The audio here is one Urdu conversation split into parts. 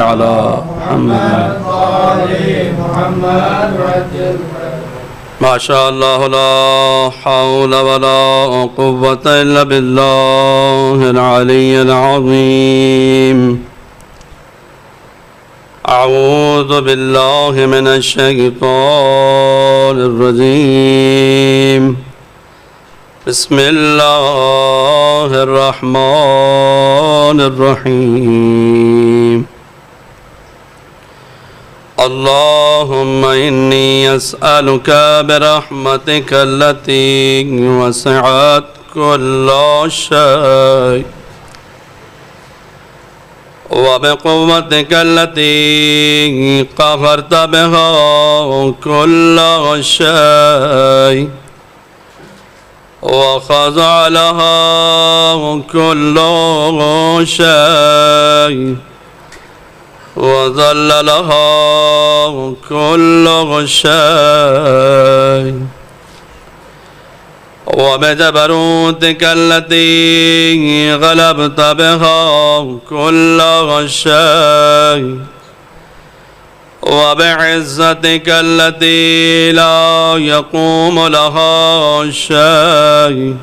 على محمد ما شاء الله لا حول ولا قوة إلا بالله العلي العظيم. أعوذ بالله من الشيطان الرجيم. بسم الله الرحمن الرحيم. اللهم إني أسألك برحمتك التي وسعت كل شيء وبقوتك التي قهرت بها كل شيء وخضع لها كل شيء وذل لها كل شيء وبجبروتك التي غلبت بها كل شيء وبعزتك التي لا يقوم لها شيء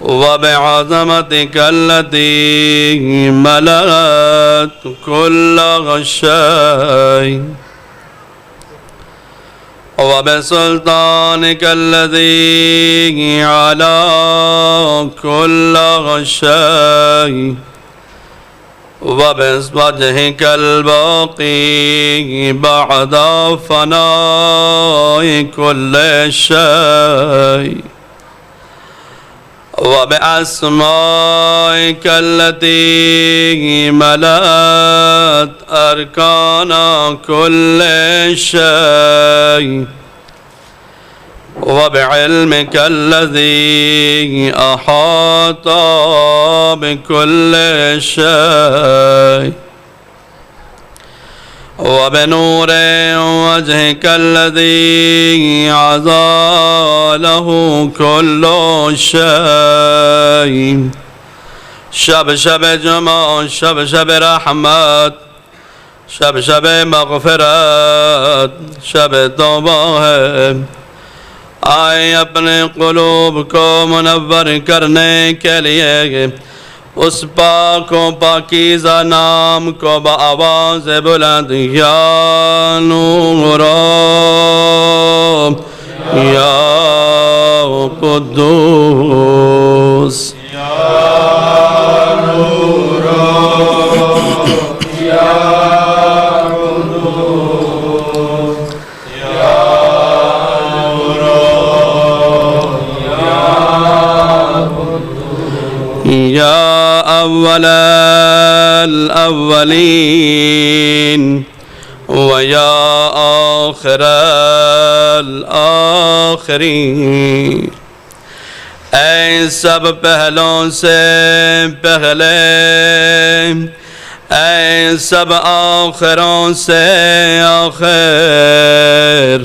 وبعظمتك التي ملأت كل شيء وبسلطانك الذي على كل شيء وبوجهك الباقي بعد فناء كل شيء وبأسمائك التي ملأت أركان كل شيء وبعلمك الذي أحاط بكل شيء وبنور وجهك الذي عزاله كل شيء شب شب جمع شب شب رحمت شب شب مغفرت شب توبہ ہے. آئے اپنے قلوب کو منور کرنے کے لیے اس پاک و پاکیزہ نام کو بآواز بلند یا نور یا قدوس یا نور یا یا اول الاولین ویا آخر الاخرین. اے سب پہلوں سے پہلے اے سب آخروں سے آخر.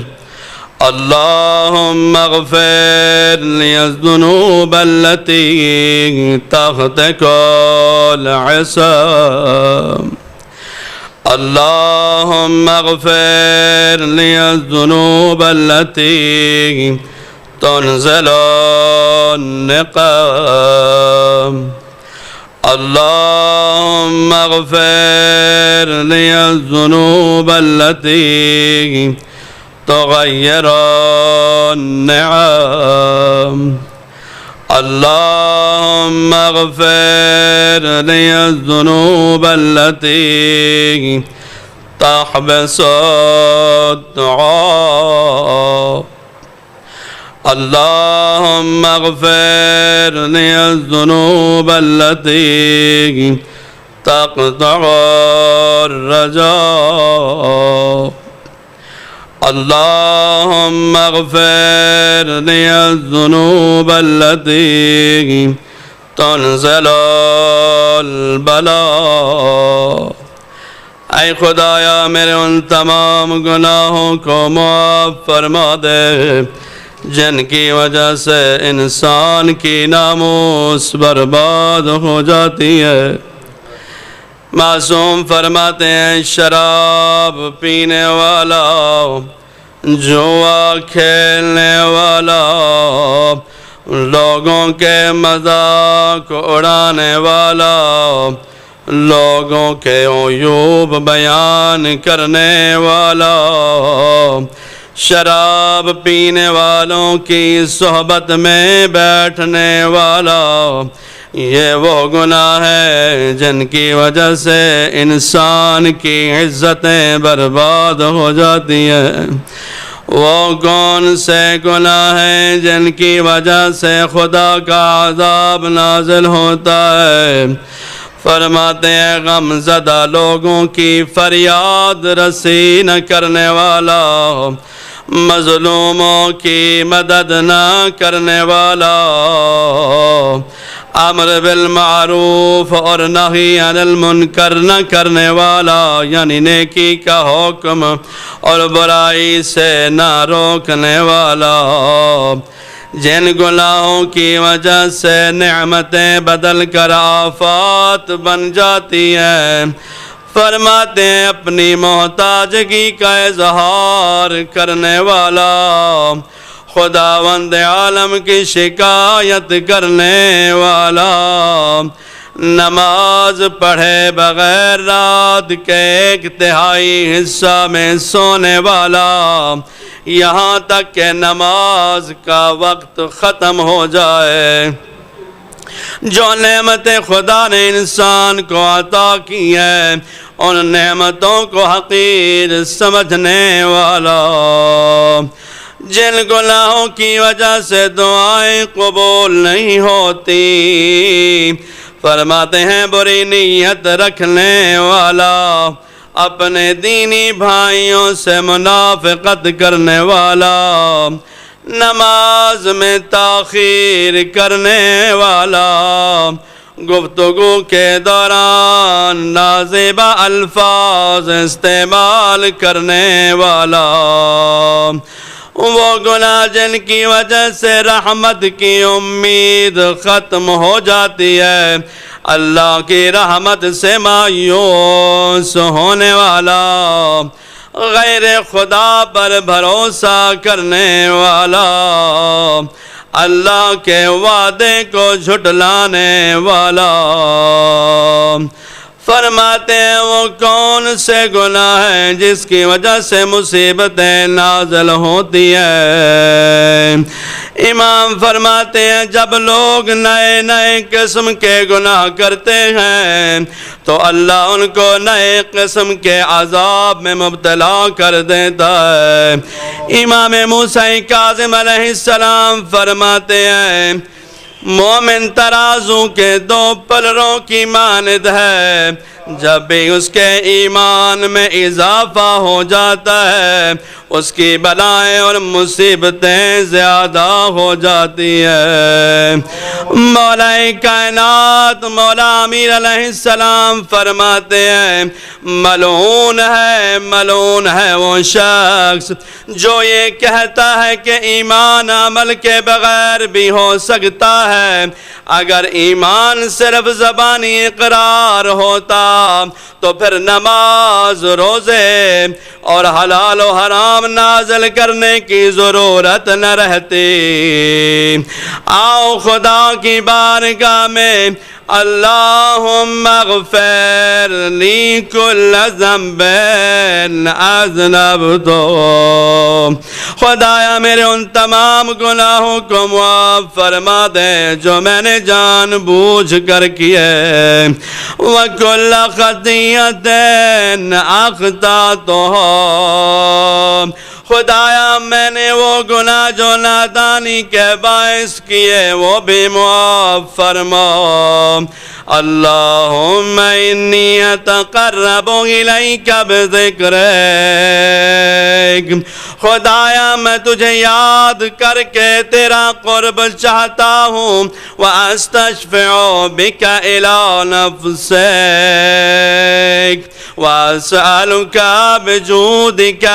اللهم اغفر لي الذنوب التي تحت كل عصام. اللهم اغفر لي الذنوب التي تنزل النقام. اللهم اغفر لي الذنوب التي تغير النعم. اللهم اغفر لي الذنوب التي تحبس الدعاء. اللهم اغفر لي الذنوب التي تقطع الرجاء. اللهم اغفر لي الذنوب التي تنزل البلاء. اے خدایا میرے ان تمام گناہوں کو معاف فرما دے جن کی وجہ سے انسان کی ناموس برباد ہو جاتی ہے. معصوم فرماتے ہیں شراب پینے والا، جوا کھیلنے والا، لوگوں کے مذاق اڑانے والا، لوگوں کے عیوب بیان کرنے والا، شراب پینے والوں کی صحبت میں بیٹھنے والا، یہ وہ گناہ ہے جن کی وجہ سے انسان کی عزتیں برباد ہو جاتی ہیں۔ وہ کون سے گناہ ہیں جن کی وجہ سے خدا کا عذاب نازل ہوتا ہے؟ فرماتے ہیں غم زدہ لوگوں کی فریاد رسی نہ کرنے والا، مظلوموں کی مدد نہ کرنے والا، امر بالمعروف اور نہی عن المنکر نہ کرنے والا، یعنی نیکی کا حکم اور برائی سے نہ روکنے والا، جن گناہوں کی وجہ سے نعمتیں بدل کر آفات بن جاتی ہیں۔ فرماتے ہیں اپنی محتاجگی کا اظہار کرنے والا، خداوند عالم کی شکایت کرنے والا، نماز پڑھے بغیر رات کے 1/3 حصہ میں سونے والا، یہاں تک کہ نماز کا وقت ختم ہو جائے۔ جو نعمتیں خدا نے انسان کو عطا کی ہیں ان نعمتوں کو حقیر سمجھنے والا، جن گناہوں کی وجہ سے دعائیں قبول نہیں ہوتی، فرماتے ہیں بری نیت رکھنے والا، اپنے دینی بھائیوں سے منافقت کرنے والا، نماز میں تاخیر کرنے والا، گفتگو کے دوران نازیبہ الفاظ استعمال کرنے والا، وہ گناہ جن کی وجہ سے رحمت کی امید ختم ہو جاتی ہے، اللہ کی رحمت سے مایوس ہونے والا، غیر خدا پر بھروسہ کرنے والا، اللہ کے وعدے کو جھٹلانے والا۔ فرماتے ہیں وہ کون سے گناہ ہیں جس کی وجہ سے مصیبتیں نازل ہوتی ہیں؟ امام فرماتے ہیں جب لوگ نئے نئے قسم کے گناہ کرتے ہیں تو اللہ ان کو نئے قسم کے عذاب میں مبتلا کر دیتا ہے۔ امام موسیٰ کاظم علیہ السلام فرماتے ہیں مومن ترازو کے 2 پلروں کی مانند ہے، جب بھی اس کے ایمان میں اضافہ ہو جاتا ہے اس کی بلائیں اور مصیبتیں زیادہ ہو جاتی ہیں۔ مولا کائنات مولا امیر علیہ السلام فرماتے ہیں ملعون ہے وہ شخص جو یہ کہتا ہے کہ ایمان عمل کے بغیر بھی ہو سکتا ہے۔ اگر ایمان صرف زبانی اقرار ہوتا تو پھر نماز، روزے اور حلال و حرام نازل کرنے کی ضرورت نہ رہتی۔ آؤ خدا کی بارگاہ میں اللہم اغفر لی کل ذنب اذنبت، خدایا میرے ان تمام گناہوں کو معاف فرما دے جو میں نے جان بوجھ کر کیے، وَكُلَّ خَطِيَّةٍ أَخْطَأْتُهَا، خدایا میں نے وہ گناہ جو نادانی کے باعث کیے وہ بھی معاف فرما۔ اللہم انی اتقرب الیک بذکرک، خدایا میں تجھے یاد کر کے تیرا قرب چاہتا ہوں، واستشفع بک الی نفسک، واسألک بجودک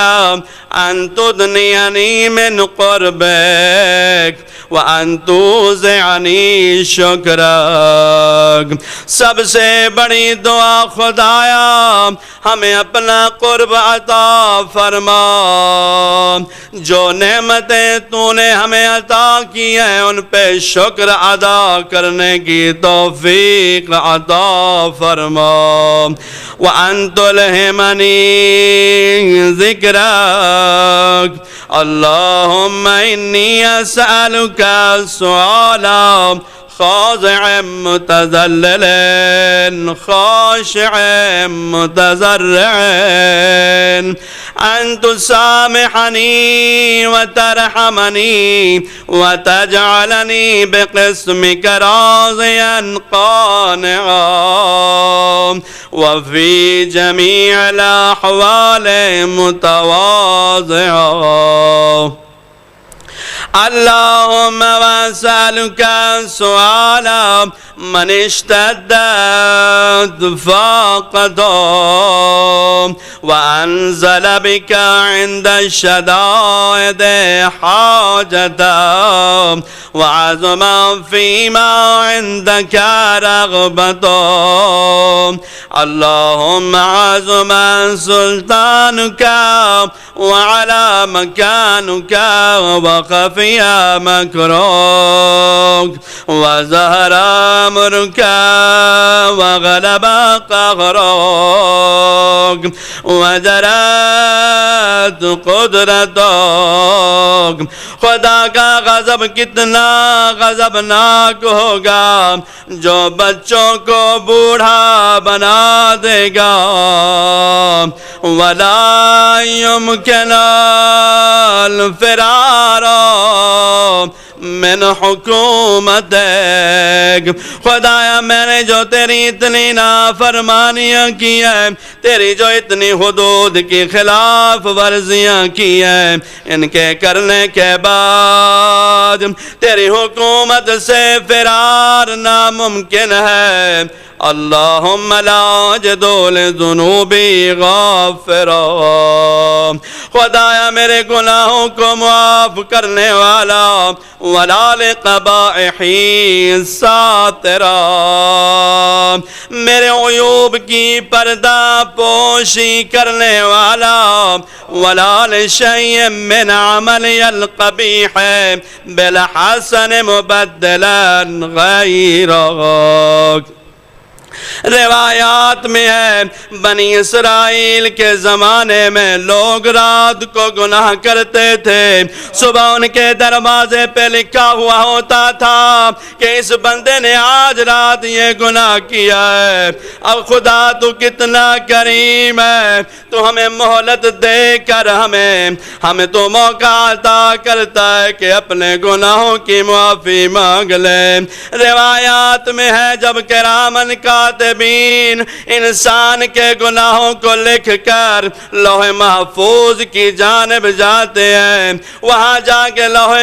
وأن تدنيني من قربك وأن توزعني شکرک۔ سب سے بڑی دعا خدایا ہمیں اپنا قرب عطا فرما، جو نعمتیں تو نے ہمیں عطا کی ہیں ان پہ شکر ادا کرنے کی توفیق عطا فرما۔ وَأَن تُلْهِمَنِي ذِكْرَكَ اللہم انی اسألک سؤالا خاضع متذلل خاشع متضرع أن تسامحني وترحمني وتجعلني بقسمك راضيا قانعا وفي جميع الأحوال متواضعا۔ اللهم واسألك سؤالا من اشتدت فاقته وأنزل بك عند الشدائد حاجته وعظم فيما عندك رغبته اللهم عظم سلطانك وعلى مكانك وخفي مكرك وظهر أمرك وغلب قهرك وجرت قدرتك۔ خدا کا غضب کتنا غضبناک ہوگا جو بچوں کو بوڑھا بنا دے گا۔ وَلَا يُمْكِنُ الْفِرَارُ من حکومتک۔ خدایا میں نے جو تیری اتنی نافرمانیاں کی ہیں، تیری جو اتنی حدود کی خلاف ورزیاں کی ہیں، ان کے کرنے کے بعد تیری حکومت سے فرار ناممکن ہے۔ اللہم لا اجد لذنوبی غافرا۔ خدایا میرے گناہوں کو معاف کرنے والا، ولا لقبائحی ساترا، میرے عیوب کی پردہ پوشی کرنے والا، ولا لشیء من عملی القبیح بالحسن مبدلا غیرک۔ روایات میں ہے بنی اسرائیل کے زمانے میں لوگ رات کو گناہ کرتے تھے، صبح ان کے دروازے پہ لکھا ہوا ہوتا تھا کہ اس بندے نے آج رات یہ گناہ کیا ہے۔ اب خدا تو کتنا کریم ہے، تو ہمیں مہلت دے کر ہمیں تو موقع عطا کرتا ہے کہ اپنے گناہوں کی معافی مانگ لے۔ روایات میں ہے جب کرامن کاتبین انسان کے گناہوں کو لکھ کر لوح محفوظ کی جانب جاتے ہیں، وہاں جا کے لوح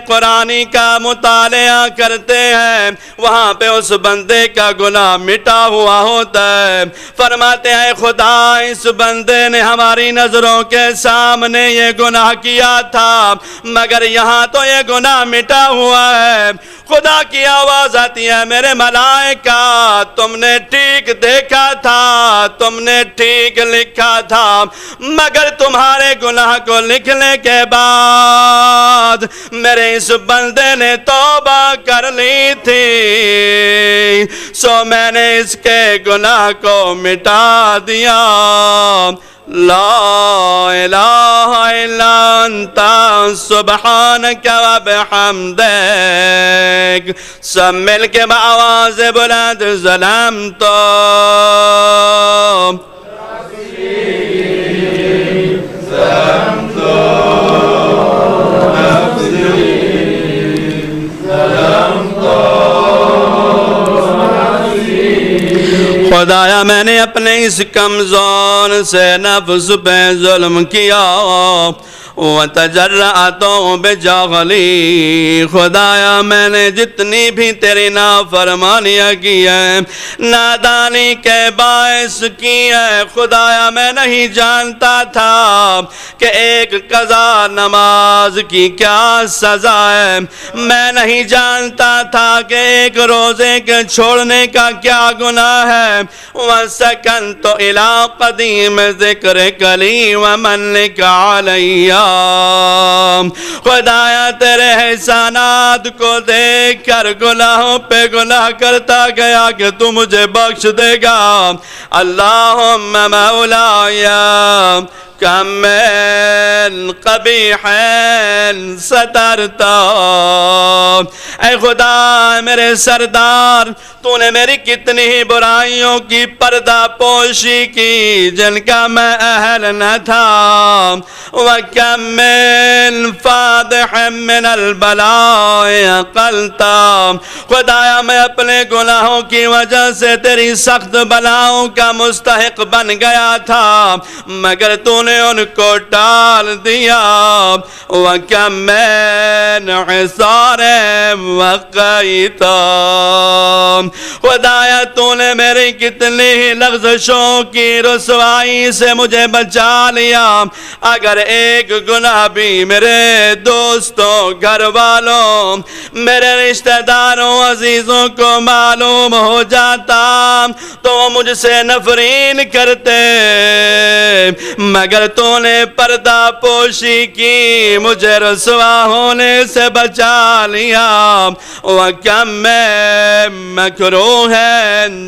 قرآنی کا مطالعہ کرتے ہیں، وہاں پہ اس بندے کا گناہ مٹا ہوا ہوتا ہے۔ فرماتے ہیں خدا اس بندے نے ہماری نظروں کے سامنے یہ گناہ کیا تھا، مگر یہاں تو یہ گناہ مٹا ہوا ہے۔ خدا کی آواز آتی ہے میرے ملائکہ تم نے ٹھیک دیکھا تھا، تم نے ٹھیک لکھا تھا، مگر تمہارے گناہ کو لکھنے کے بعد میرے اس بندے نے توبہ کر لی تھی، سو میں نے اس کے گناہ کو مٹا دیا۔ لا الہ الا انت سبحانک و بحمدک۔ سب مل کے بآواز بلند ظلمت خدایا میں نے اپنے اس کمزور سے نفس پہ ظلم کیا، وتجرأت بجهلی، خدایا میں نے جتنی بھی تیری نافرمانیاں کی ہے، نادانی کے باعث کی ہے، خدایا میں نہیں جانتا تھا کہ ایک قضا نماز کی کیا سزا ہے، میں نہیں جانتا تھا کہ ایک روزے کے چھوڑنے کا کیا گناہ ہے۔ وَسَكَنْتُ إِلَىٰ قَدِيمِ ذِكْرِكَ لِي وَمَنِّكَ عَلَيَّ، خدایا تیرے احسانات کو دیکھ کر گناہوں پہ گناہ کرتا گیا کہ تو مجھے بخش دے گا۔ اللہم مولاي کم من قبیح سترتا، اے خدا میرے سردار، تو نے میری کتنی ہی برائیوں کی پردہ پوشی کی جن کا میں اہل نہ تھا۔ وَكَمْ مِنْ فَادِحٍ مِنَ الْبَلَاءِ عَقَلْتَ، خدایا میں اپنے گناہوں کی وجہ سے تیری سخت بلاؤں کا مستحق بن گیا تھا، مگر تو نے ان کو ٹال دیا۔ وَكَمْ مِنْ عِصَارٍ وَقَيْتَ، خدایا تو نے میری کتنی ہی لغزشوں کی رسوائی سے مجھے بچا لیا۔ اگر ایک گناہ بھی میرے دوستوں، گھر والوں، میرے رشتہ داروں، عزیزوں کو معلوم ہو جاتا تو وہ مجھ سے نفرین کرتے، مگر تو نے پردہ پوشی کی، مجھے رسوا ہونے سے بچا لیا۔ وَكَمْ مِن مَكْرُوهٍ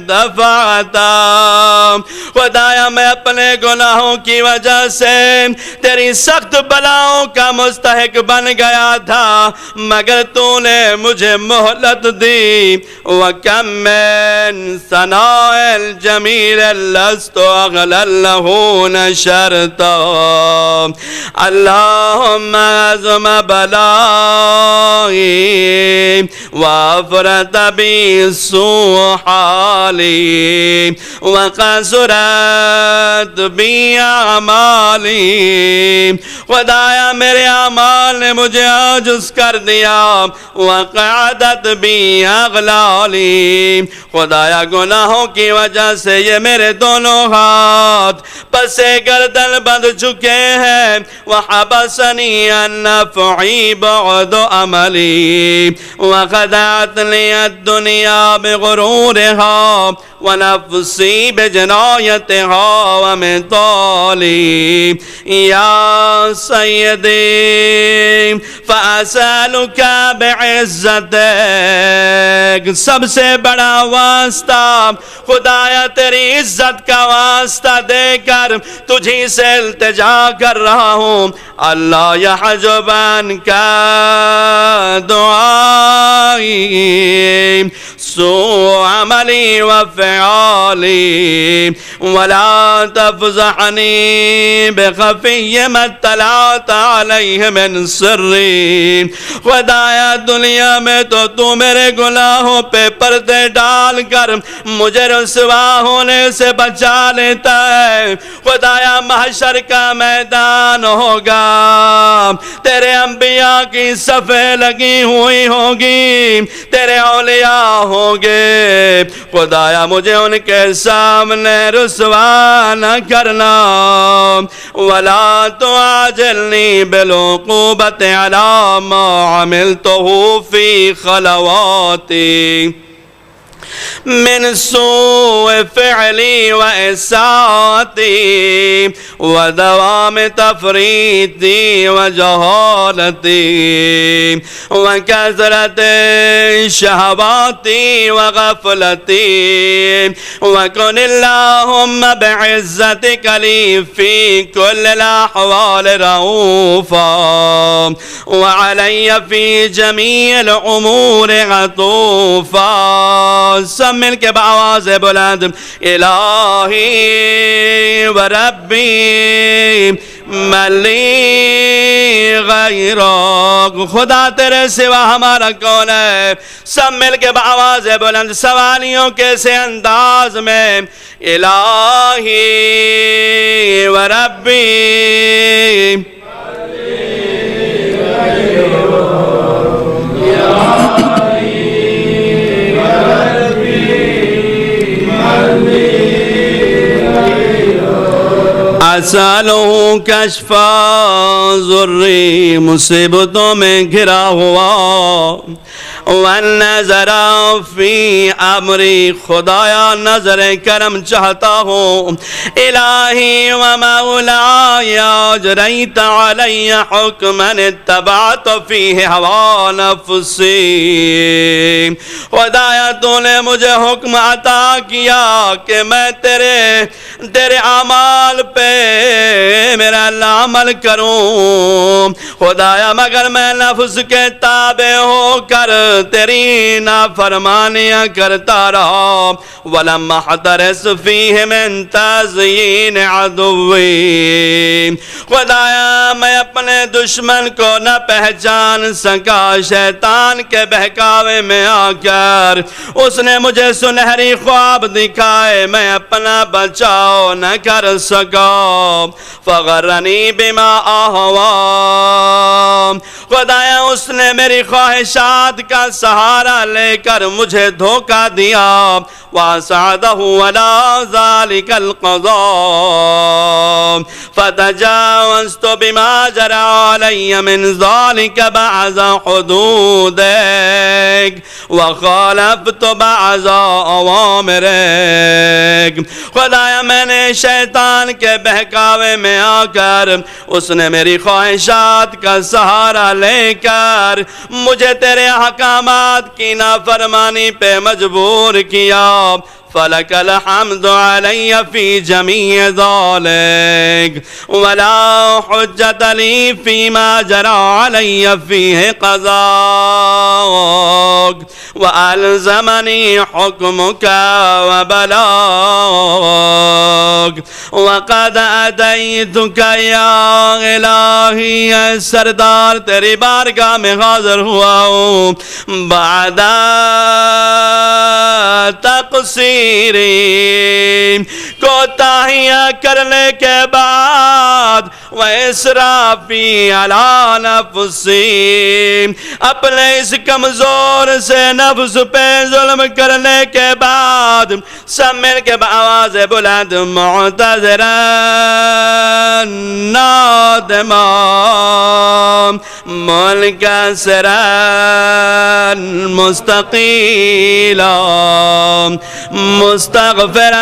دَفَعْتَ، خدایا میں اپنے گناہوں کی وجہ سے تیری سخت بلاؤں کا مستحق بن گیا تھا، مگر تو نے مجھے مہلت دی۔ وَكَمْ مِن ثَنَاءٍ الْجَمِيلِ لَسْتُ أَغْلَى لَهُ نَشَرْتَ، اللہم عظم بلائی وافرت بی سوء حالی وقصرت بی اعمالی، خدایا میرے اعمال نے مجھے عاجز کر دیا۔ وقعدت بی اغلالی، خدایا گناہوں کی وجہ سے یہ میرے دونوں ہاتھ پسے گردن بندھ چکے ہیں۔ وحبسنی النفعی بعد عملی وخدعتنی الدنیا بغرورها ونفسی بجنایتها ومطالی۔ یا سیدی فاسألک بعزتک، سب سے بڑا واسطہ خدایا تیری عزت کا واسطہ دے کر تجھی سے التجا کر رہا ہوں۔ اللہ یحجب عنک دعائی سوء عملی وفعالی ولا تفضحنی بخفی ما اطلعت علیہ من سری، خدایا دنیا میں تو میرے گناہوں پہ پردے ڈال کر مجھے رسوا ہونے سے بچا لیتا ہے۔ خدایا محشر کا میدان ہوگا، تیرے انبیاء کی صفیں لگی ہوئی ہوگی، تیرے اولیاء ہوں گے، خدایا مجھے ان کے سامنے رسوا نہ کرنا۔ وَلَا تُعَاجِلْنِي بِالْعُقُوبَةِ عَلَى مَا عَمِلْتُهُ فِي خَلَوَاتِي من سوء فعلی و اساءتی و دوام تفریطی و جہالتی و کثرت شہواتی و غفلتی و کن اللہم بعزتک لی فی کل الاحوال رؤوفا و علی فی جمیع الامور عطوفا۔ سب مل کے بآواز بلند الہی و ربی ملی غیرک، خدا تیرے سوا ہمارا کون ہے؟ سب مل کے بآواز بلند سوالیوں کے سے انداز میں الہی و ربی وَأَسْأَلُهُ كَشْفَ ضُرِّ مصیبتوں میں گھرا ہوا وَالنَّظَرَ فِي أَمْرِ خدایا نظر کرم چاہتا ہوں الہی وَمَوْلَايَ أَجْرَيْتَ عَلَيَّ حُكْمًا اتَّبَعْتُ فِيهِ هَوَى نَفْسِي خدایا تو نے مجھے حکم عطا کیا کہ میں تیرے اعمال پہ میرا عمل کروں خدایا مگر میں نفس کے تابع ہو کر تیری نافرمانیاں کرتا رہا وَلَمَّا احْتَرِسْ فِيهِ مِن تَزْيِينِ عَدُوِّي خدایا میں اپنے دشمن کو نہ پہچان سکا شیطان کے بہکاوے میں آ کر اس نے مجھے سنہری خواب دکھائے میں اپنا بچاؤ نہ کر سکا فَغَرَّنِي بِمَا أَهْوَى خدایا اس نے میری خواہشات کا سہارا لے کر مجھے دھوکہ دیا وَأَسْعَدَهُ عَلَى ذَلِكَ الْقَضَاءِ فَتَجَاوَزْتُ بِمَا جَرَى عَلَيَّ مِنْ ذَلِكَ بَعْضَ حُدُودِكَ وَخَالَفْتُ بَعْضَ أَوَامِرِكَ خدایا میں نے شیطان کے بہکاوے میں آ کر اس نے میری خواہشات کا سہارا لے کر مجھے تیرے احکامات کی نافرمانی پہ مجبور کیا فَلَكَ الْحَمْدُ عَلَيَّ فِي جَمِيعِ ذَلِكَ وَلَا حُجَّةَ لِي فِي مَا جَرَى عَلَيَّ فِيهِ قَضَاءُكَ وَأَلْزَمَنِي حُكْمُكَ وَبَلَاغُكَ وَقَدْ أَتَيْتُكَ يَا إِلَٰهِي اے سردار تیری بارگاہ میں حاضر ہوا ہوں بعد تقصیری کوتاہیاں کرنے کے بعد وَإِسْرَافِي عَلَى نَفْسِي اپنے اس کمزور سے نفس پہ ظلم کرنے کے بعد سب مل کے بآواز بلند معتذراً نادماً منکسراً مستقیلاً مستغفراً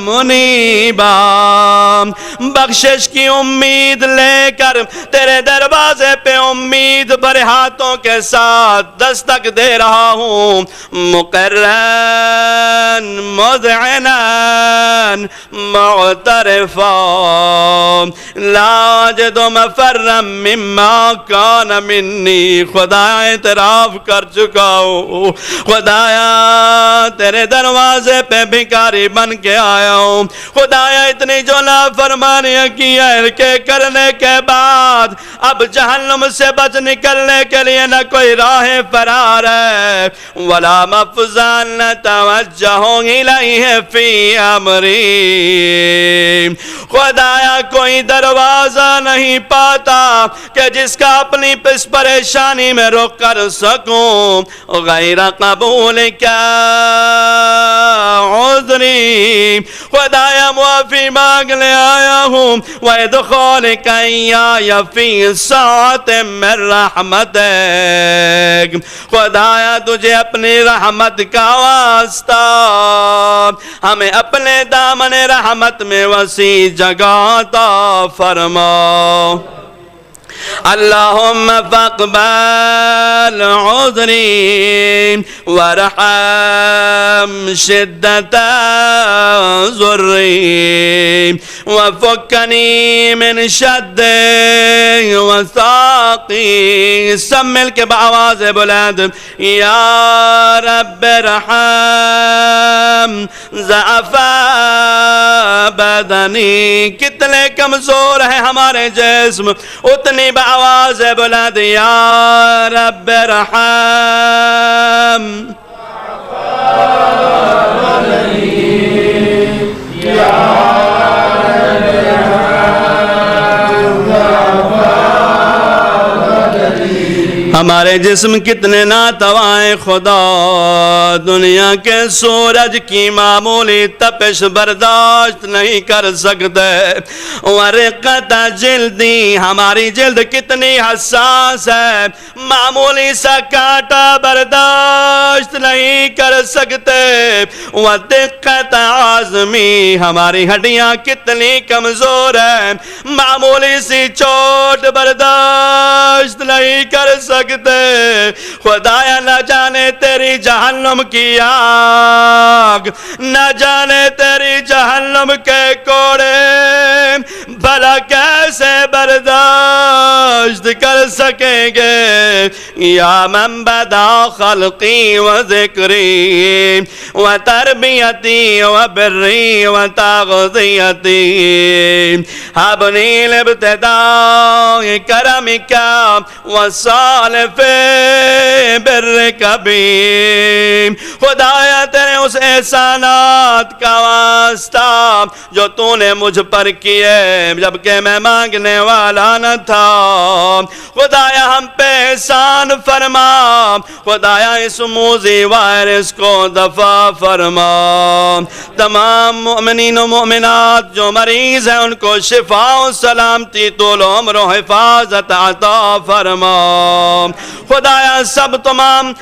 منیباً بخشش کی امید لے کر تیرے دروازے پہ امید بھرے ہاتھوں کے ساتھ دستک دے رہا ہوں مقرراً مذعناً معترفاً لا اجد مفرا مما کان منی خدا اعتراف کر چکا ہوں خدایا تیرے دروازے پہ بھکاری بن کے آیا ہوں خدایا اتنی جو نافرمانیاں کی ہے کہ کرنے کے بعد اب جہنم سے بچ نکلنے کے لیے نہ کوئی راہ فرار ہے ولا مفزان توجہ الیہ فی امری خدایا کوئی دروازہ نہیں پاتا کہ جس کا اپنی اس پریشانی میں رخ کر سکوں غیر قبول کیا عذری خدایا معافی مانگ لے آیا ہوں وَإِدْخَالِكَ إِيَّايَ فِي سَاعَةٍ مِّن رَحْمَتِكَ خدایا تجھے اپنی رحمت کا واسطہ ہمیں اپنے دامن رحمت میں وسیع جگہ عطا فرما اللہم فاقبل عذری ورحم شدت ضری وفکنی من شد وثاقی سب مل کے بآواز بلند یا رب رحم ضعف بدنی کتنے کمزور ہیں ہمارے جسم اتنی بآواز بلند یا رب رحم ہمارے اے جسم کتنے ناتوائیں خدا، دنیا کے سورج کی معمولی تپش برداشت نہیں کر سکتے، ورقت جلدی، ہماری جلد کتنی حساس ہے، معمولی سا کانٹا برداشت نہیں کر سکتے، ودقت عظمی، ہماری ہڈیاں کتنی کمزور ہیں، معمولی سی چوٹ برداشت نہیں کر سکتے، خدایا نہ جانے تیری جہنم کی آگ، نہ جانے تیری جہنم کے کوڑے بھلا کیسے برداشت کر سکیں گے، یا من بدا خلقی و ذکری و تربیتی و بری و تغذیتی، حبنی الابتداء کرمک و صالف برک بی، خدایا تیرے اس احسانات کا واسطہ جو تو نے مجھ پر کیے جبکہ میں مانگنے والا نہ تھا، خدایا ہم پہ احسان فرما، خدایا اس موذی وائرس کو دفع فرما، تمام مؤمنین و مؤمنات جو مریض ہیں ان کو شفا و سلامتی طول عمر و حفاظت عطا فرما، خدایا سب تمام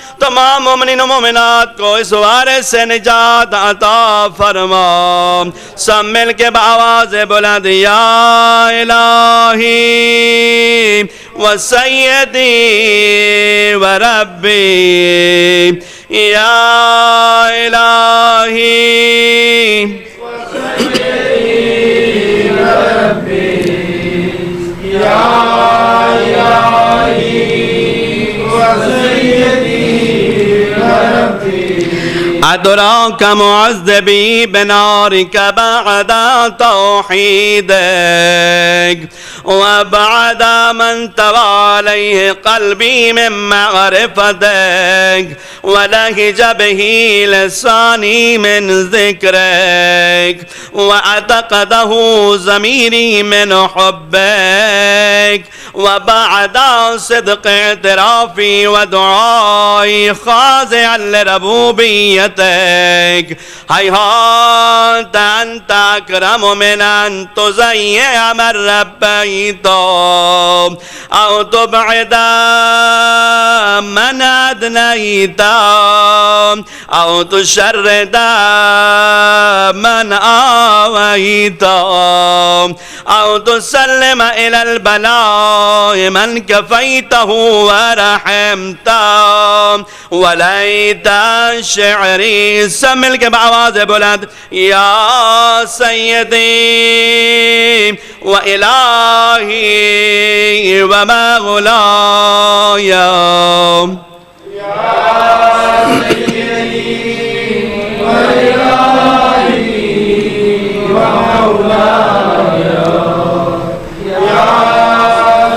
مومنین و مومنات کو اس وائرس سے نجات عطا فرما، سب مل کے بآواز بلند یا الہی و سیدی و ربی، یا الہی و سیدی و ربی، یا الہی و سیدی و ربی، ادراک معذبی بنارک بعد توحیدک وبعد من توى عليه قلبي من معرفتك ولهج به لساني من ذكرك واعتقده ضميري من حبك وبعد صدق اعترافي ودعائي خاضعا لربوبيتك هيهات أنت أكرم من أن تزيع من ربيت أو تبعد من أدنيت أو تشرد من آويت أو تسلم إلى البلاء من كفيته ورحمته وليت شعري سمل کے بآواز بلند یا سیدی و الہی و مولایا یا سیدی و الہی و مولایا یا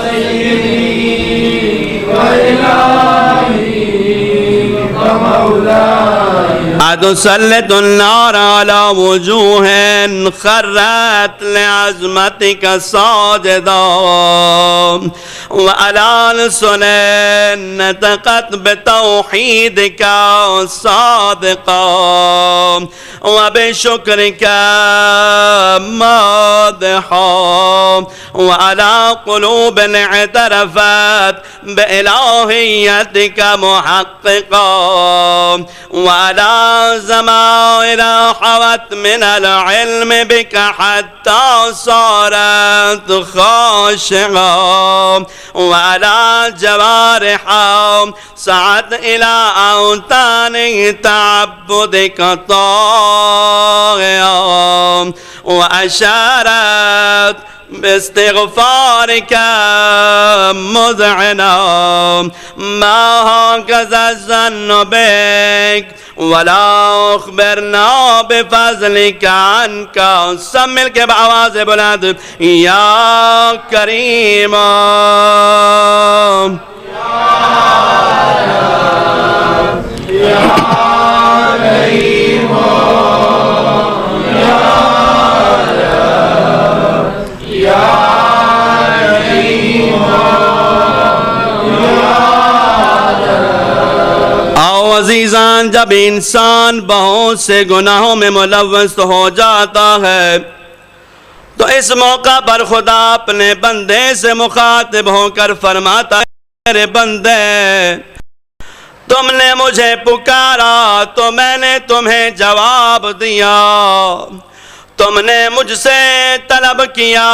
سیدی و الہی و مولایا أتسلط النار على وجوه خرت لعظمتك ساجدا وعلى ألسن نطقت بتوحيدك صادقا وبشكرك مادحا وعلى قلوب اعترفت بإلهيتك محققا وعلى زمائر حوت من العلم بك حتى صارت خاشعا وعلى جوارح سعت إلى أوطان تعبدك طاغيا وأشارت باستغفارك مذعنا ما هكذا الظن بك ولا أخبرنا بفضلك عنك سمل کے بآواز بلند یا کریم یا کریم جب انسان بہت سے گناہوں میں ملوث ہو جاتا ہے تو اس موقع پر خدا اپنے بندے سے مخاطب ہو کر فرماتا ہے میرے بندے تم نے مجھے پکارا تو میں نے تمہیں جواب دیا، تم نے مجھ سے طلب کیا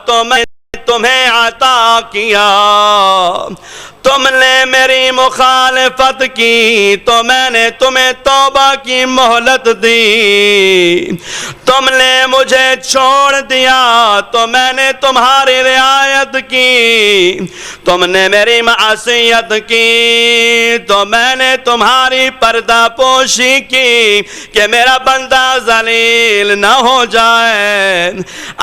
تو میں تمہیں عطا کیا، تم نے میری مخالفت کی تو میں نے تمہیں توبہ کی مہلت دی، تم نے مجھے چھوڑ دیا تو میں نے تمہاری رعایت کی، تم نے میری معصیت کی تو میں نے تمہاری پردہ پوشی کی کہ میرا بندہ ذلیل نہ ہو جائے۔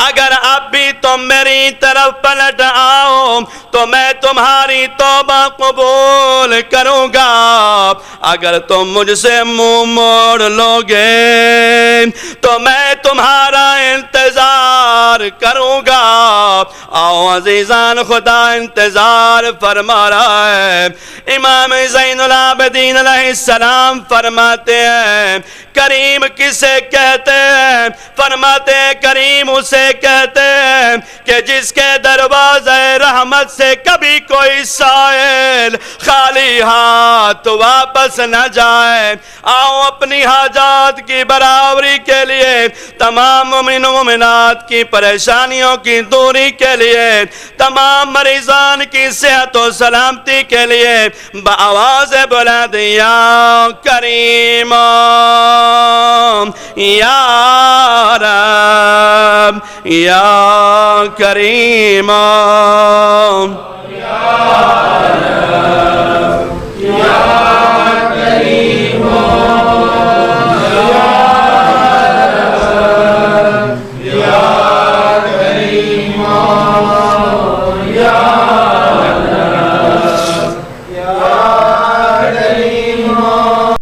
اگر اب بھی تم میری طرف پلٹ آؤ تو میں تمہاری توبہ قبول کروں گا، اگر تم مجھ سے منہ موڑ لوگے تو میں تمہارا انتظار کروں گا۔ آؤ عزیزان خدا انتظار فرما رہا ہے۔ امام زین العابدین علیہ السلام فرماتے ہیں کریم کسے کہتے ہیں؟ فرماتے ہیں کریم اسے کہتے ہیں کہ جس کے دروازے رحمت سے کبھی کوئی سائل خالی ہاتھ واپس نہ جائے۔ آؤ اپنی حاجات کی برابری کے لیے، تمام مومن و مومنات کی پریشانیوں کی دوری کے لیے، تمام مریضان کی صحت و سلامتی کے لیے بآواز بلند یا کریم یا رب یا کریم یا کریم